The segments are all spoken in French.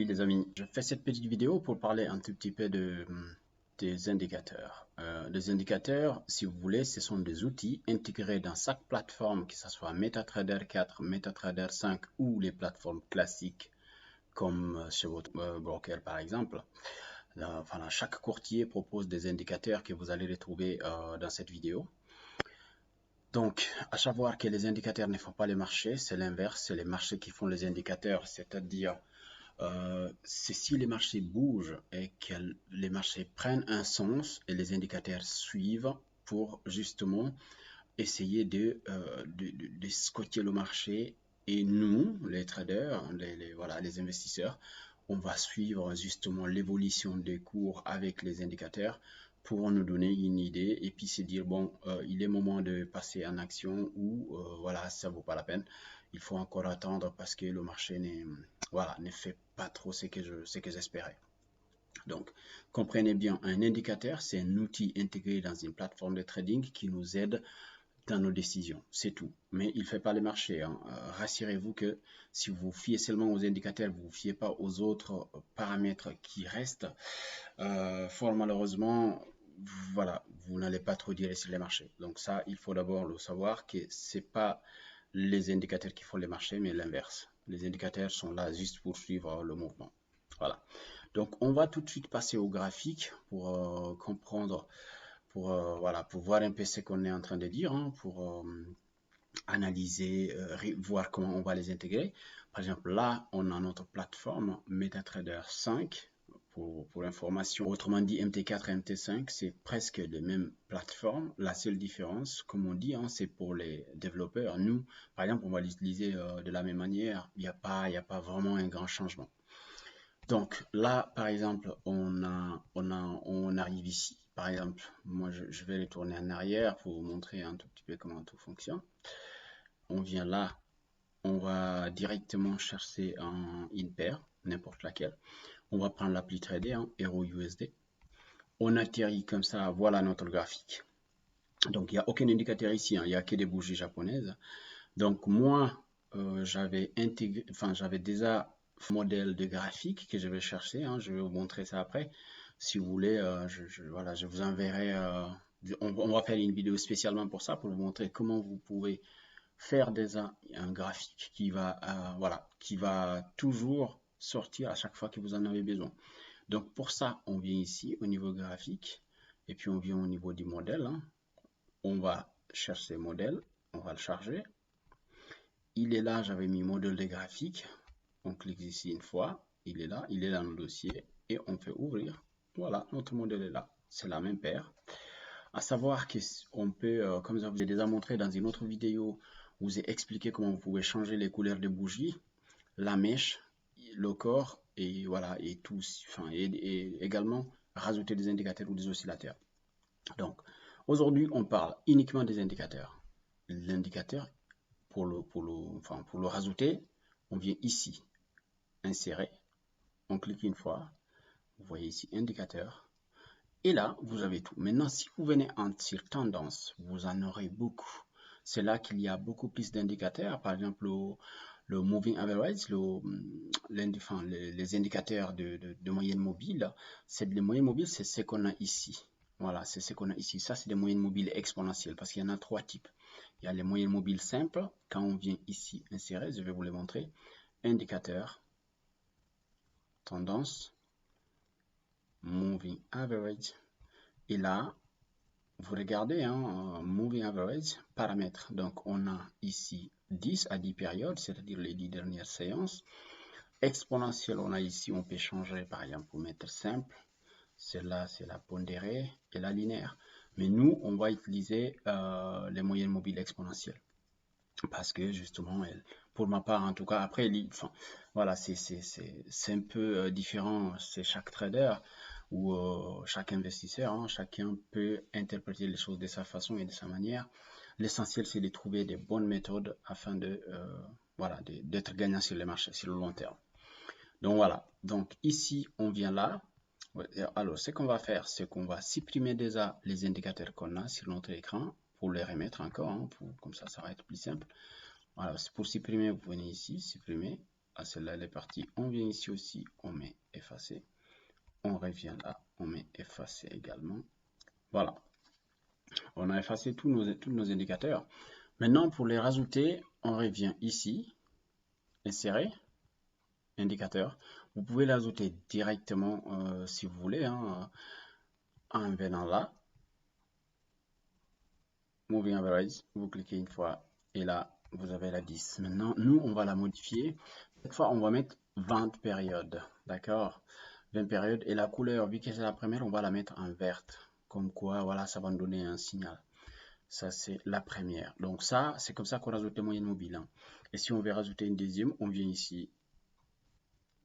Salut les amis, je fais cette petite vidéo pour parler un tout petit peu des indicateurs. Les indicateurs, si vous voulez, ce sont des outils intégrés dans chaque plateforme, que ce soit MetaTrader 4, MetaTrader 5 ou les plateformes classiques comme chez votre broker par exemple. Voilà, chaque courtier propose des indicateurs que vous allez retrouver dans cette vidéo. Donc, à savoir que les indicateurs ne font pas les marchés, c'est l'inverse, c'est les marchés qui font les indicateurs, c'est-à-dire c'est si les marchés bougent et que les marchés prennent un sens et les indicateurs suivent pour justement essayer de scotter le marché. Et nous, les traders, voilà, les investisseurs, on va suivre justement l'évolution des cours avec les indicateurs pour nous donner une idée et puis se dire bon, il est moment de passer en action ou voilà, ça vaut pas la peine. Il faut encore attendre parce que le marché ne fait pas trop ce que j'espérais. Donc, comprenez bien, un indicateur, c'est un outil intégré dans une plateforme de trading qui nous aide dans nos décisions, c'est tout. Mais il ne fait pas les marchés. Rassurez-vous que si vous vous fiez seulement aux indicateurs, vous ne vous fiez pas aux autres paramètres qui restent, fort malheureusement, voilà, vous n'allez pas trop dire sur les marchés. Donc ça, il faut d'abord le savoir que ce n'est pas les indicateurs qui font les marchés, mais l'inverse. Les indicateurs sont là juste pour suivre le mouvement. Voilà. Donc on va tout de suite passer au graphique pour comprendre, voilà, pour voir un peu ce qu'on est en train de dire, pour analyser, voir comment on va les intégrer. Par exemple, là, on a notre plateforme MetaTrader 5. Pour information, autrement dit MT4 et MT5, c'est presque les mêmes plateformes. La seule différence, comme on dit, c'est pour les développeurs. Nous, par exemple, on va l'utiliser de la même manière. Il n'y a pas vraiment un grand changement. Donc là, par exemple, on arrive ici. Par exemple, moi, je vais retourner en arrière pour vous montrer un tout petit peu comment tout fonctionne. On vient là, on va directement chercher une paire, n'importe laquelle. On va prendre l'appli Trader, EURUSD. On atterrit comme ça, voilà notre graphique. Donc, il n'y a aucun indicateur ici, il n'y a que des bougies japonaises. Donc, moi, j'avais déjà un modèle de graphique que je vais chercher. Je vais vous montrer ça après. Si vous voulez, voilà, je vous enverrai. On va faire une vidéo spécialement pour ça, pour vous montrer comment vous pouvez faire déjà un graphique qui va, voilà, qui va toujours sortir à chaque fois que vous en avez besoin. Donc, pour ça, on vient ici au niveau graphique et puis on vient au niveau du modèle. On va chercher modèle, on va le charger. Il est là, j'avais mis modèle de graphique. On clique ici une fois, il est là, il est dans le dossier et on fait ouvrir. Voilà, notre modèle est là. C'est la même paire. À savoir qu'on peut, comme je vous ai déjà montré dans une autre vidéo, vous ai expliqué comment vous pouvez changer les couleurs des bougies, la mèche, le corps et voilà, et tout, enfin, et également rajouter des indicateurs ou des oscillateurs. Donc, aujourd'hui, on parle uniquement des indicateurs. L'indicateur, pour le rajouter, on vient ici, insérer, on clique une fois, vous voyez ici indicateur, et là, vous avez tout. Maintenant, si vous venez sur tendance, vous en aurez beaucoup. C'est là qu'il y a beaucoup plus d'indicateurs, par exemple le moving average, les indicateurs de moyenne mobile. Les moyennes mobiles, c'est ce qu'on a ici. Voilà, c'est ce qu'on a ici. Ça, c'est des moyennes mobiles exponentielles parce qu'il y en a trois types. Il y a les moyennes mobiles simples. Quand on vient ici insérer, je vais vous les montrer. Indicateur, tendance, moving average. Et là, vous regardez, moving average, paramètres. Donc, on a ici 10 à 10 périodes, c'est-à-dire les 10 dernières séances. Exponentielle, on a ici, on peut changer, par exemple, pour mettre simple. Celle-là, c'est la pondérée et la linéaire. Mais nous, on va utiliser les moyennes mobiles exponentielles. Parce que justement, pour ma part, en tout cas, après, voilà, c'est un peu différent. C'est chaque trader ou chaque investisseur. Chacun peut interpréter les choses de sa façon et de sa manière. L'essentiel, c'est de trouver des bonnes méthodes afin voilà, d'être gagnant sur les marchés, sur le long terme. Donc voilà. Donc ici, on vient là. Alors, ce qu'on va faire, c'est qu'on va supprimer déjà les indicateurs qu'on a sur notre écran pour les remettre encore, comme ça va être plus simple. Voilà, pour supprimer, vous venez ici, supprimer, Ah, celle-là, elle est partie. On vient ici aussi, on met effacer. On revient là, on met effacer également. Voilà. On a effacé tous nos indicateurs. Maintenant, pour les rajouter, on revient ici, insérer, indicateur. Vous pouvez l'ajouter directement si vous voulez, hein, en venant là. Moving Average, vous cliquez une fois et là, vous avez la 10. Maintenant, nous, on va la modifier. Cette fois, on va mettre 20 périodes. D'accord? 20 périodes. Et la couleur, vu que c'est la première, on va la mettre en verte. Comme quoi, voilà, ça va nous donner un signal. Ça, c'est la première. Donc ça, c'est comme ça qu'on rajoute les moyennes mobiles. Hein. Et si on veut rajouter une deuxième, on vient ici.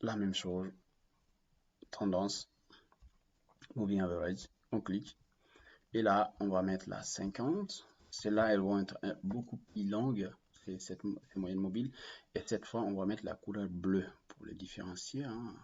La même chose. Tendance. Moving Average. On clique. Et là, on va mettre la 50. Celles-là, elles vont être beaucoup plus longues. C'est cette moyenne mobile. Et cette fois, on va mettre la couleur bleue pour les différencier. Hein.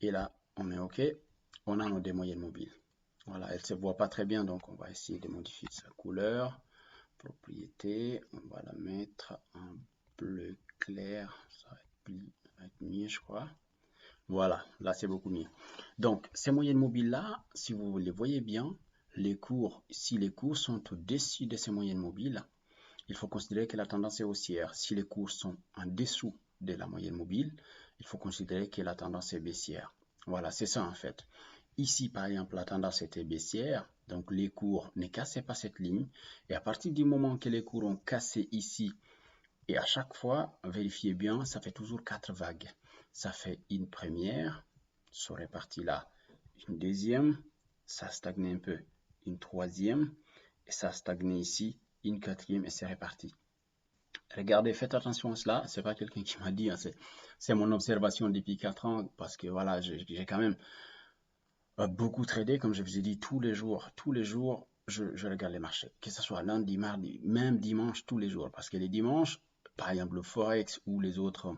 Et là, on met OK. On a nos moyennes mobiles. Voilà, elle ne se voit pas très bien, donc on va essayer de modifier sa couleur. Propriété, on va la mettre en bleu clair. Ça va être mieux, je crois. Voilà, là c'est beaucoup mieux. Donc, ces moyennes mobiles-là, si vous les voyez bien, les cours, si les cours sont au-dessus de ces moyennes mobiles, il faut considérer que la tendance est haussière. Si les cours sont en dessous de la moyenne mobile, il faut considérer que la tendance est baissière. Voilà, c'est ça en fait. Ici, par exemple, la tendance était baissière, donc les cours ne cassaient pas cette ligne. Et à partir du moment que les cours ont cassé ici, et à chaque fois, vérifiez bien, ça fait toujours 4 vagues. Ça fait une première, sur les parties là, une deuxième, ça stagne un peu, une troisième, et ça stagne ici, une quatrième, et c'est reparti. Regardez, faites attention à cela, c'est pas quelqu'un qui m'a dit, hein, c'est mon observation depuis 4 ans, parce que voilà, j'ai quand même beaucoup tradé, comme je vous ai dit, tous les jours, je regarde les marchés, que ce soit lundi, mardi, même dimanche, tous les jours, parce que les dimanches, par exemple le Forex ou les autres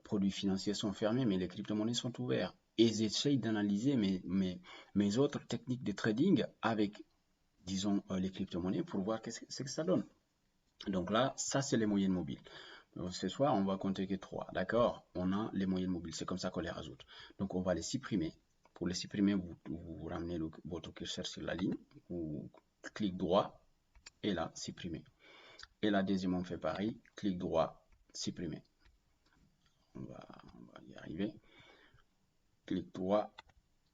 produits financiers sont fermés, mais les crypto-monnaies sont ouvertes. Et j'essaye d'analyser mes autres techniques de trading avec, disons, les crypto-monnaies pour voir ce que ça donne. Donc là, ça, c'est les moyennes mobiles. Donc, ce soir, on va compter que 3. D'accord? On a les moyennes mobiles. C'est comme ça qu'on les rajoute. Donc, on va les supprimer. Pour les supprimer, vous ramenez votre curseur sur la ligne. Vous cliquez droit. Et là, supprimer. Et la deuxième, on fait pareil. Clic droit, supprimer. On va y arriver. Clic droit.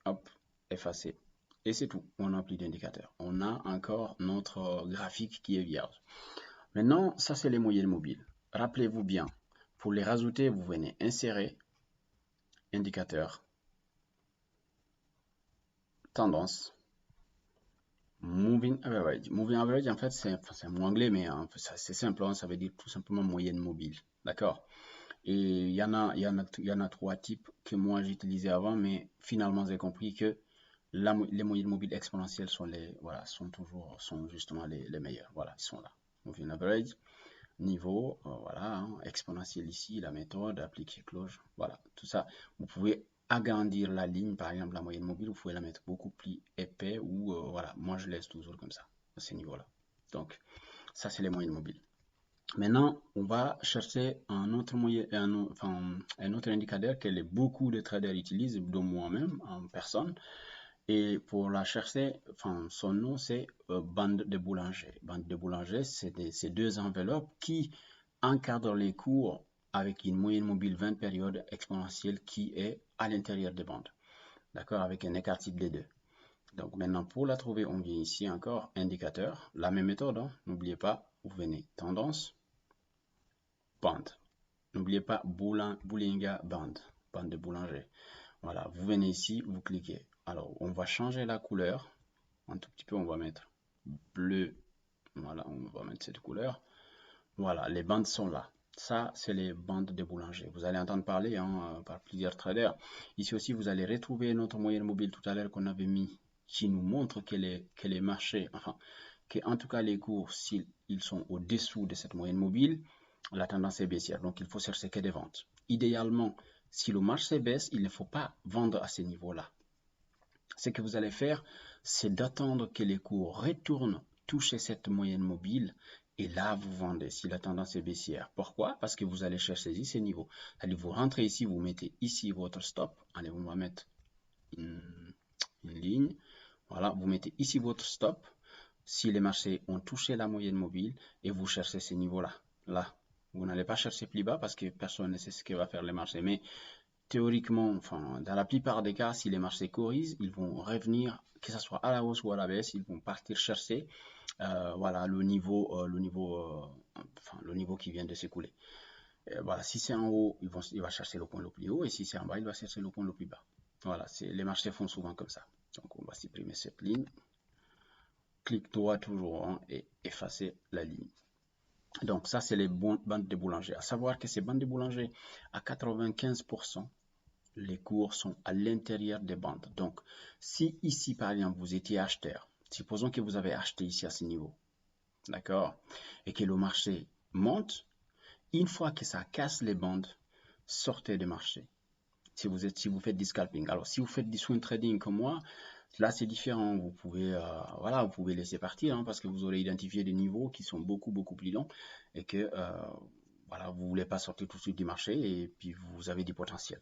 Hop. Effacer. Et c'est tout. On n'a plus d'indicateur. On a encore notre graphique qui est vierge. Maintenant, ça, c'est les moyennes mobiles. Rappelez-vous bien, pour les rajouter, vous venez insérer, indicateur, tendance, moving average. Moving average, en fait, c'est un mot anglais, mais c'est simple, hein, ça veut dire tout simplement moyenne mobile. D'accord? Et il y en a 3 types que moi j'utilisais avant, mais finalement j'ai compris que les moyennes mobiles exponentielles sont justement les meilleures. Voilà, ils sont là. Moving average. Niveau, voilà, hein, exponentiel ici, la méthode, appliquer cloche, voilà, tout ça. Vous pouvez agrandir la ligne, par exemple la moyenne mobile, vous pouvez la mettre beaucoup plus épais ou voilà, moi je laisse toujours comme ça, à ce niveau-là. Donc, ça c'est les moyennes mobiles. Maintenant, on va chercher un autre un autre indicateur que beaucoup de traders utilisent, dont moi-même en personne. Et pour la chercher, son nom c'est bande de boulanger. Bande de boulanger, c'est ces deux enveloppes qui encadrent les cours avec une moyenne mobile 20 périodes exponentielle qui est à l'intérieur des bandes. D'accord? Avec un écart type des deux. Donc maintenant, pour la trouver, on vient ici encore, indicateur. La même méthode, hein? N'oubliez pas, vous venez tendance, bande. N'oubliez pas Boulinga bande, bande de boulanger. Voilà, vous venez ici, vous cliquez. Alors, on va changer la couleur. Un tout petit peu, on va mettre bleu. Voilà, on va mettre cette couleur. Voilà, les bandes sont là. Ça, c'est les bandes de boulanger. Vous allez entendre parler par plusieurs traders. Ici aussi, vous allez retrouver notre moyenne mobile tout à l'heure qu'on avait mis, qui nous montre que les marchés, en tout cas les cours, s'ils sont au-dessous de cette moyenne mobile, la tendance est baissière. Donc, il faut chercher que des ventes. Idéalement, si le marché baisse, il ne faut pas vendre à ces niveaux-là. Ce que vous allez faire, c'est d'attendre que les cours retournent toucher cette moyenne mobile Et là, vous vendez si la tendance est baissière. Pourquoi? Parce que vous allez chercher ici ces niveaux. Allez, vous rentrez ici, vous mettez ici votre stop. Allez, on va mettre une ligne. Voilà, vous mettez ici votre stop. Si les marchés ont touché la moyenne mobile et vous cherchez ces niveaux-là, là, vous n'allez pas chercher plus bas parce que personne ne sait ce que va faire les marchés. Mais théoriquement, enfin, dans la plupart des cas, si les marchés corrigent, ils vont revenir, que ce soit à la hausse ou à la baisse, ils vont partir chercher voilà, le niveau qui vient de s'écouler. Voilà, si c'est en haut, il va chercher le point le plus haut, et si c'est en bas, il va chercher le point le plus bas. Voilà, les marchés font souvent comme ça. Donc on va supprimer cette ligne. Clic droit toujours hein, et effacer la ligne. Donc ça, c'est les bandes de boulanger. À savoir que ces bandes de boulanger, à 95%, les cours sont à l'intérieur des bandes. Donc, si ici, par exemple, vous étiez acheteur, supposons que vous avez acheté ici à ce niveau, d'accord, et que le marché monte, une fois que ça casse les bandes, sortez du marché. Si vous faites du scalping. Alors, si vous faites du swing trading comme moi, là, c'est différent. Vous pouvez, voilà, vous pouvez laisser partir hein, parce que vous aurez identifié des niveaux qui sont beaucoup plus longs et que voilà, vous ne voulez pas sortir tout de suite du marché et puis vous avez du potentiel.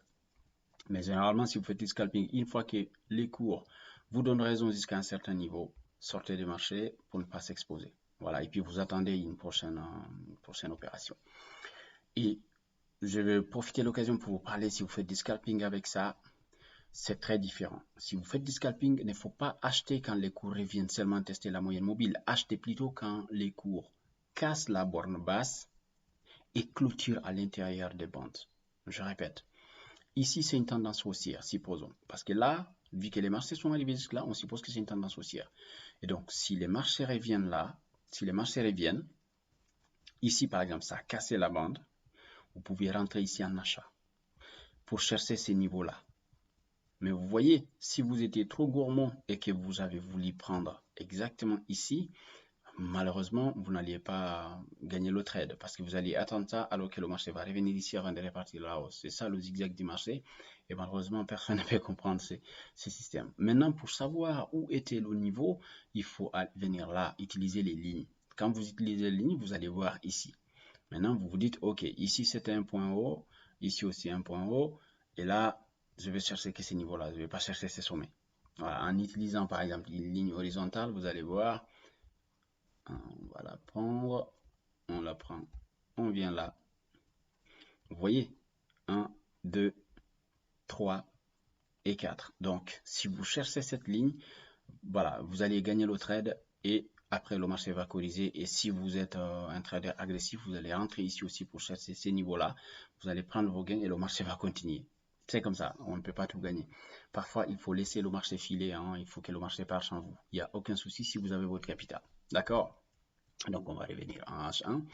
Mais généralement, si vous faites du scalping, une fois que les cours vous donnent raison jusqu'à un certain niveau, sortez du marché pour ne pas s'exposer. Voilà, et puis vous attendez une prochaine opération. Et je vais profiter de l'occasion pour vous parler si vous faites du scalping avec ça. C'est très différent. Si vous faites du scalping, il ne faut pas acheter quand les cours reviennent seulement tester la moyenne mobile. Achetez plutôt quand les cours cassent la borne basse et clôturent à l'intérieur des bandes. Je répète, ici c'est une tendance haussière, supposons. Parce que là, vu que les marchés sont arrivés jusque-là, on suppose que c'est une tendance haussière. Et donc, si les marchés reviennent là, ici par exemple, ça a cassé la bande, vous pouvez rentrer ici en achat pour chercher ces niveaux-là. Mais vous voyez, si vous étiez trop gourmand et que vous avez voulu prendre exactement ici, malheureusement, vous n'alliez pas gagner le trade parce que vous allez attendre ça alors que le marché va revenir ici avant de repartir la hausse. C'est ça le zigzag du marché et malheureusement, personne ne peut comprendre ces systèmes. Maintenant, pour savoir où était le niveau, il faut venir là, utiliser les lignes. Quand vous utilisez les lignes, vous allez voir ici. Maintenant, vous vous dites, OK, ici c'était un point haut, ici aussi un point haut, et là, je vais chercher que ces niveaux-là, je ne vais pas chercher ces sommets. Voilà, en utilisant par exemple une ligne horizontale, vous allez voir, on va la prendre, on la prend, on vient là. Vous voyez, 1, 2, 3 et 4. Donc, si vous cherchez cette ligne, voilà, vous allez gagner le trade et après le marché va corriger. Et si vous êtes un trader agressif, vous allez rentrer ici aussi pour chercher ces niveaux-là. Vous allez prendre vos gains et le marché va continuer. C'est comme ça, on ne peut pas tout gagner. Parfois, il faut laisser le marché filer, hein, il faut que le marché parte en vous. Il n'y a aucun souci si vous avez votre capital. D'accord? Donc, on va revenir en H1.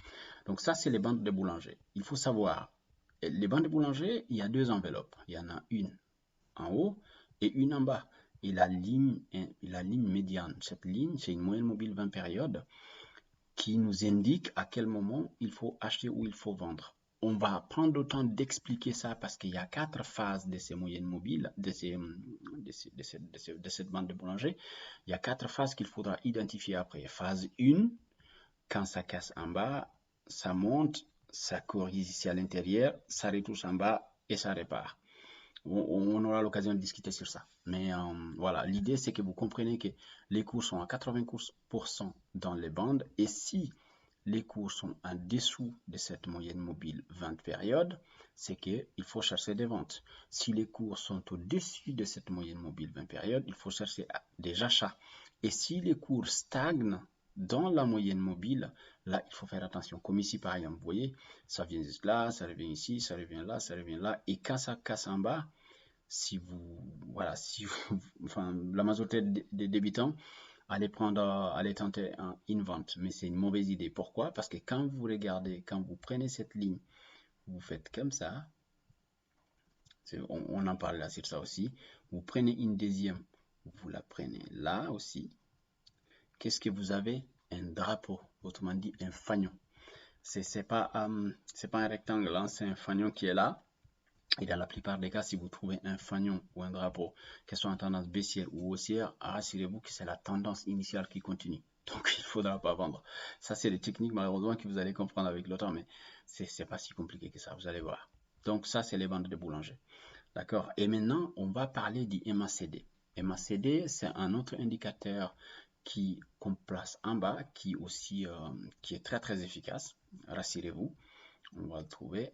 Donc, ça, c'est les bandes de boulanger. Il faut savoir, les bandes de boulanger, il y a deux enveloppes. Il y en a une en haut et une en bas. Et la ligne médiane, cette ligne, c'est une moyenne mobile 20 périodes qui nous indique à quel moment il faut acheter ou il faut vendre. On va prendre le temps d'expliquer ça parce qu'il y a 4 phases de ces moyennes mobiles, de cette bande de boulanger. Il y a 4 phases qu'il faudra identifier après. Phase 1, quand ça casse en bas, ça monte, ça corrige ici à l'intérieur, ça retouche en bas et ça repart. On aura l'occasion de discuter sur ça. Mais voilà, l'idée c'est que vous comprenez que les cours sont à 80% dans les bandes et si les cours sont en dessous de cette moyenne mobile 20 périodes, c'est qu'il faut chercher des ventes. Si les cours sont au-dessus de cette moyenne mobile 20 périodes, il faut chercher des achats. Et si les cours stagnent dans la moyenne mobile, là, il faut faire attention. Comme ici, par exemple, vous voyez, ça vient jusque là, ça revient ici, ça revient là, ça revient là. Et quand ça casse en bas, enfin, la majorité des débutants, allez tenter une vente. Mais c'est une mauvaise idée. Pourquoi? Parce que quand vous regardez, quand vous prenez cette ligne, vous faites comme ça. On en parle là sur ça aussi. Vous prenez une deuxième, vous la prenez là aussi. Qu'est-ce que vous avez? Un drapeau, autrement dit un fanion. C'est pas un rectangle, hein, c'est un fanion qui est là. Et dans la plupart des cas, si vous trouvez un fanion ou un drapeau qui soit en tendance baissière ou haussière, rassurez-vous que c'est la tendance initiale qui continue. Donc, il ne faudra pas vendre. Ça, c'est des techniques, malheureusement, que vous allez comprendre avec le temps, mais c'est pas si compliqué que ça, vous allez voir. Donc, ça, c'est les bandes de boulanger. D'accord? Et maintenant, on va parler du MACD. MACD, c'est un autre indicateur qu'on place en bas, qui est très, très efficace. Rassurez-vous, on va le trouver,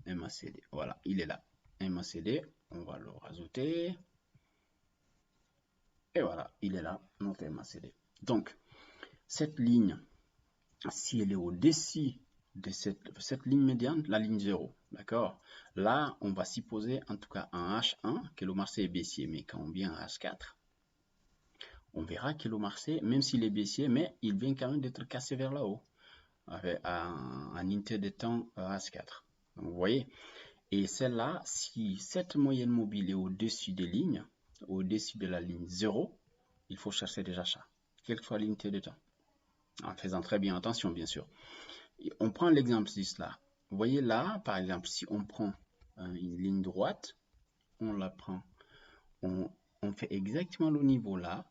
MACD. Voilà, il est là. MACD, on va le rajouter. Et voilà, il est là, notre MACD. Donc, cette ligne, si elle est au-dessus de cette ligne médiane, la ligne 0, d'accord? Là, on va supposer en tout cas un H1, que le marché est baissier, mais quand on vient à H4, on verra que le marché, même s'il est baissier, mais il vient quand même d'être cassé vers le haut, avec un unité de temps H4. Donc, vous voyez? Et celle-là, si cette moyenne mobile est au-dessus des lignes, au-dessus de la ligne 0, il faut chercher des achats, quelle que soit l'unité de temps. En faisant très bien attention, bien sûr. Et on prend l'exemple 6 là. Vous voyez là, par exemple, si on prend une ligne droite, on la prend, on fait exactement le niveau là.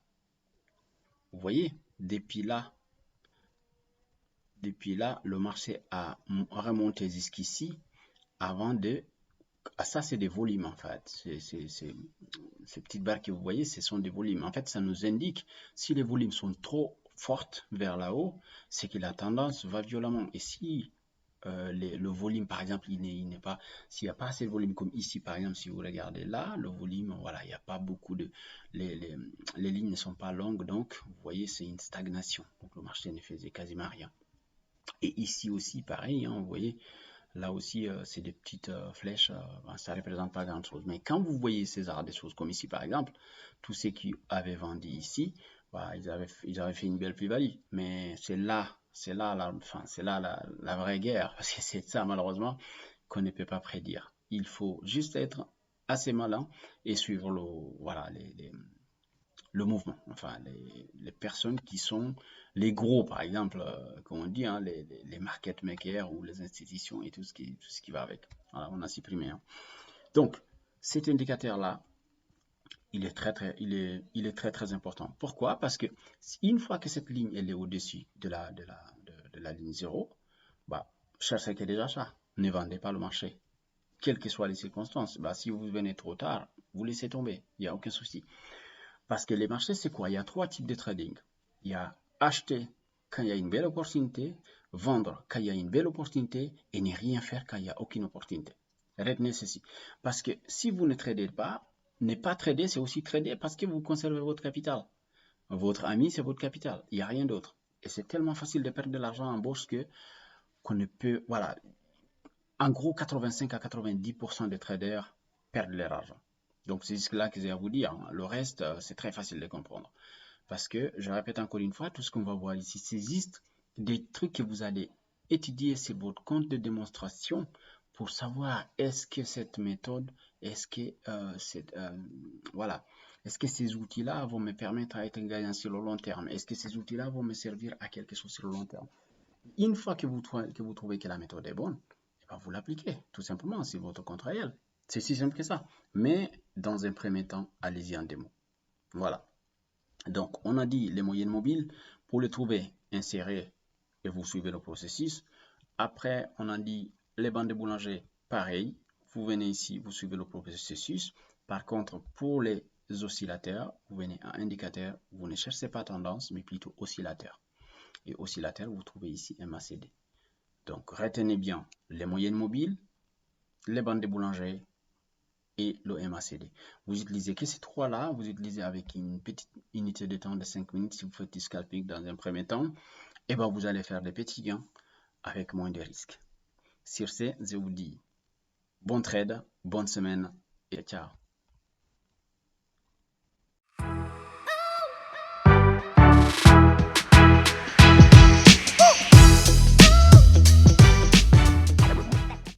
Vous voyez, depuis là, le marché a remonté jusqu'ici avant de... Ça, c'est des volumes en fait. Ces petites barres que vous voyez, ce sont des volumes. En fait, ça nous indique si les volumes sont trop fortes vers là haut, c'est que la tendance va violemment. Et si le volume, par exemple, il n'est pas, s'il n'y a pas assez de volume comme ici, par exemple, si vous regardez là, le volume, voilà, il n'y a pas beaucoup de, les lignes ne sont pas longues, donc vous voyez, c'est une stagnation. Donc le marché ne faisait quasiment rien. Et ici aussi, pareil, hein, vous voyez, là aussi, c'est des petites flèches, ça ne représente pas grand-chose. Mais quand vous voyez ces des choses comme ici, par exemple, tous ceux qui avaient vendu ici, bah, ils avaient fait une belle plus-value. Mais c'est là la vraie guerre, parce que c'est ça, malheureusement, qu'on ne peut pas prédire. Il faut juste être assez malin et suivre le mouvement. Enfin, les personnes qui sont les gros, par exemple, comme on dit, hein, les market makers ou les institutions et tout ce qui va avec. Voilà, on a supprimé. Hein. Donc, cet indicateur-là, il est très important. Pourquoi? Parce que une fois que cette ligne elle est au-dessus de la ligne 0, bah, cherchez que des achats. Ne vendez pas le marché. Quelles que soient les circonstances. Bah, si vous venez trop tard, vous laissez tomber. Il n'y a aucun souci. Parce que les marchés, c'est quoi? Il y a trois types de trading. Il y a acheter quand il y a une belle opportunité, vendre quand il y a une belle opportunité et ne rien faire quand il n'y a aucune opportunité. Retenez ceci. Parce que si vous ne tradez pas, ne pas trader, c'est aussi trader parce que vous conservez votre capital. Votre ami, c'est votre capital. Il n'y a rien d'autre. Et c'est tellement facile de perdre de l'argent en bourse qu'on ne peut... Voilà. En gros, 85 à 90% des traders perdent leur argent. Donc, c'est ce là que j'ai à vous dire. Le reste, c'est très facile de comprendre. Parce que, je répète encore une fois, tout ce qu'on va voir ici, c'est juste des trucs que vous allez étudier sur votre compte de démonstration pour savoir est-ce que cette méthode, est-ce que, voilà, est-ce que ces outils-là vont me permettre à être gagnant sur le long terme? Est-ce que ces outils-là vont me servir à quelque chose sur le long terme? Une fois que vous trouvez que la méthode est bonne, vous l'appliquez, tout simplement, sur votre compte réel. C'est si simple que ça. Mais dans un premier temps, allez-y en démo. Voilà. Donc, on a dit les moyennes mobiles. Pour les trouver, insérez et vous suivez le processus. Après, on a dit les bandes de boulanger, pareil. Vous venez ici, vous suivez le processus. Par contre, pour les oscillateurs, vous venez à indicateur, vous ne cherchez pas tendance, mais plutôt oscillateur. Et oscillateur, vous trouvez ici MACD. Donc, retenez bien les moyennes mobiles, les bandes de boulanger et le MACD. Vous utilisez que ces trois-là, vous utilisez avec une petite unité de temps de 5 minutes si vous faites du scalping dans un premier temps, et bien vous allez faire des petits gains avec moins de risques. Sur ce, je vous dis bon trade, bonne semaine et ciao.